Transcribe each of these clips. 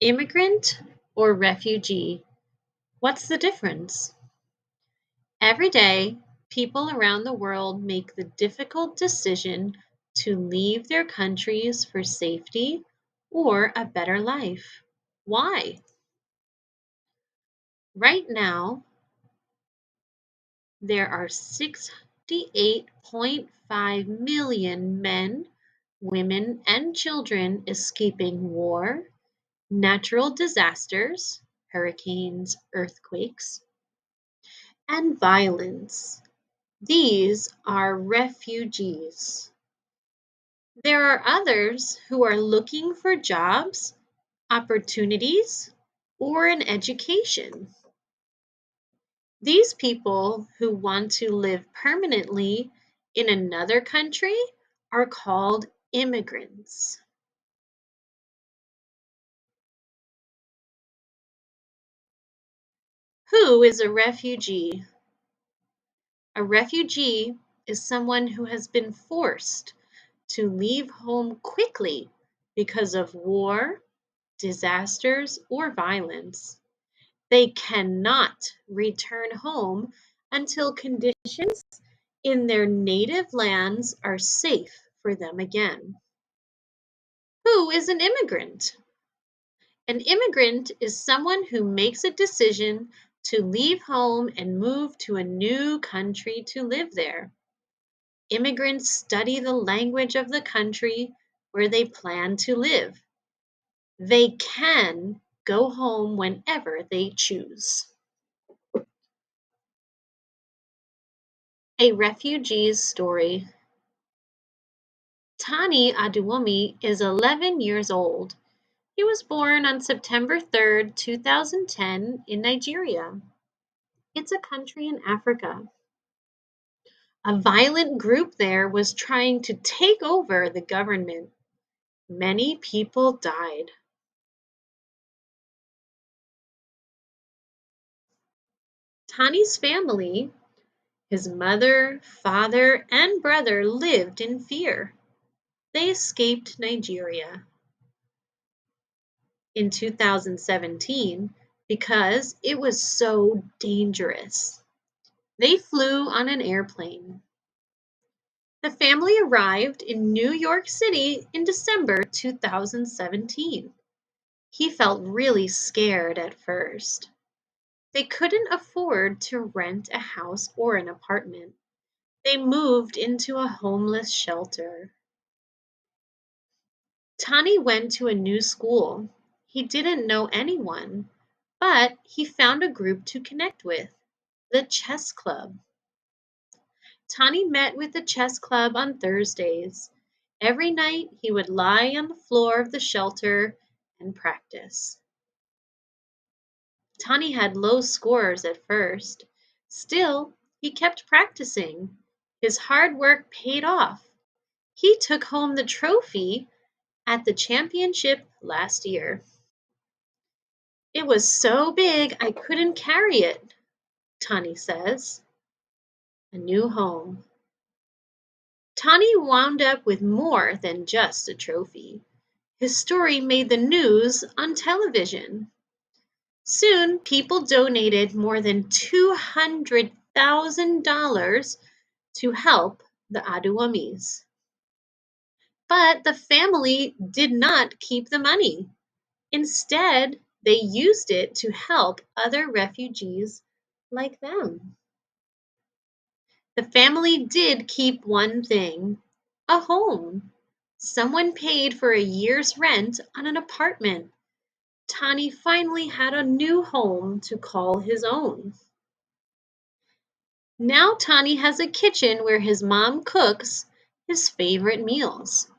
Immigrant or refugee? What's the difference? Every day, people around the world make the difficult decision to leave their countries for safety or a better life. Why? Right now, there are 68.5 million men, women, and children escaping war, natural disasters, hurricanes, earthquakes, and violence. These are refugees. There are others who are looking for jobs, opportunities, or an education. These people who want to live permanently in another country are called immigrants. Who is a refugee? A refugee is someone who has been forced to leave home quickly because of war, disasters, or violence. They cannot return home until conditions in their native lands are safe for them again. Who is an immigrant? An immigrant is someone who makes a decision to leave home and move to a new country to live there. Immigrants study the language of the country where they plan to live. They can go home whenever they choose. A refugee's story. Tani Aduomi is 11 years old. He was born on September 3rd, 2010 in Nigeria. It's a country in Africa. A violent group there was trying to take over the government. Many people died. Tani's family, his mother, father, and brother lived in fear. They escaped Nigeria in 2017 because it was so dangerous. They flew on an airplane. The family arrived in New York City in December 2017. He felt really scared at first. They couldn't afford to rent a house or an apartment. They moved into a homeless shelter. Tani went to a new school. He didn't know anyone, but he found a group to connect with, the chess club. Tani met with the chess club on Thursdays. Every night he would lie on the floor of the shelter and practice. Tani had low scores at first. Still, he kept practicing. His hard work paid off. He took home the trophy at the championship last year. It was so big I couldn't carry it, Tani says. A new home. Tani wound up with more than just a trophy. His story made the news on television. Soon, people donated more than $200,000 to help the Aduamis. But the family did not keep the money. Instead, they used it to help other refugees like them. The family did keep one thing, a home. Someone paid for a year's rent on an apartment. Tani finally had a new home to call his own. Now Tani has a kitchen where his mom cooks his favorite meals.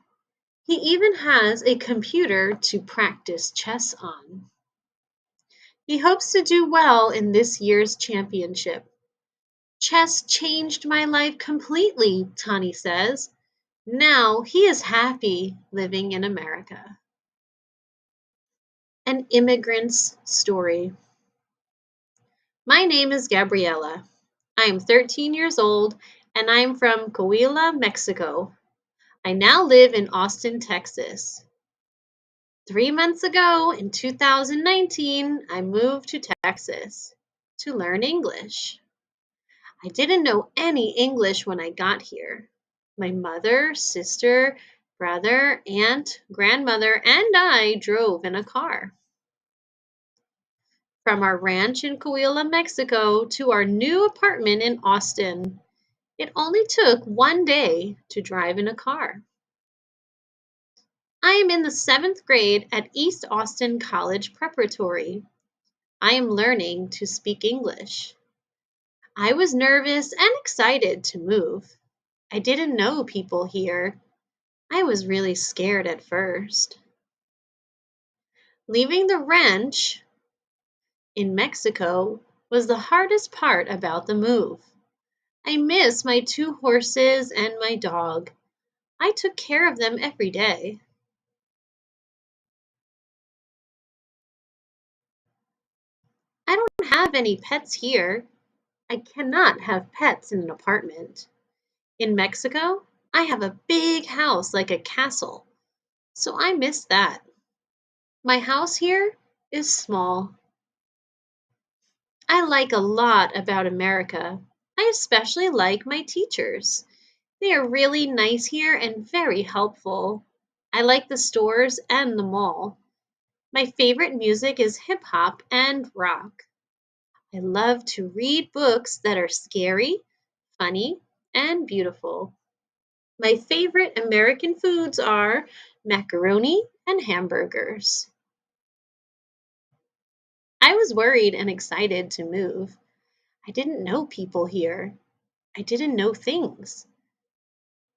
He even has a computer to practice chess on. He hopes to do well in this year's championship. Chess changed my life completely, Tani says. Now he is happy living in America. An immigrant's story. My name is Gabriela. I am 13 years old and I am from Coahuila, Mexico. I now live in Austin, Texas. 3 months ago, in 2019, I moved to Texas to learn English. I didn't know any English when I got here. My mother, sister, brother, aunt, grandmother, and I drove in a car. From our ranch in Coahuila, Mexico, to our new apartment in Austin, it only took 1 day to drive in a car. I am in the 7th grade at East Austin College Preparatory. I am learning to speak English. I was nervous and excited to move. I didn't know people here. I was really scared at first. Leaving the ranch in Mexico was the hardest part about the move. I miss my 2 horses and my dog. I took care of them every day. I don't have any pets here. I cannot have pets in an apartment. In Mexico, I have a big house like a castle, so I miss that. My house here is small. I like a lot about America. I especially like my teachers. They are really nice here and very helpful. I like the stores and the mall. My favorite music is hip hop and rock. I love to read books that are scary, funny, and beautiful. My favorite American foods are macaroni and hamburgers. I was worried and excited to move. I didn't know people here. I didn't know things.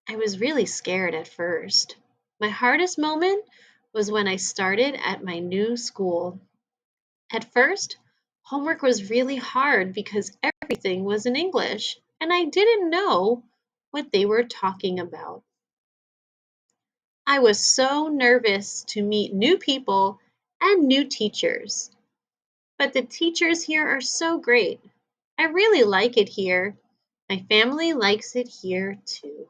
I was really scared at first. My hardest moment was when I started at my new school. At first, homework was really hard because everything was in English and I didn't know what they were talking about. I was so nervous to meet new people and new teachers. But the teachers here are so great. I really like it here. My family likes it here too.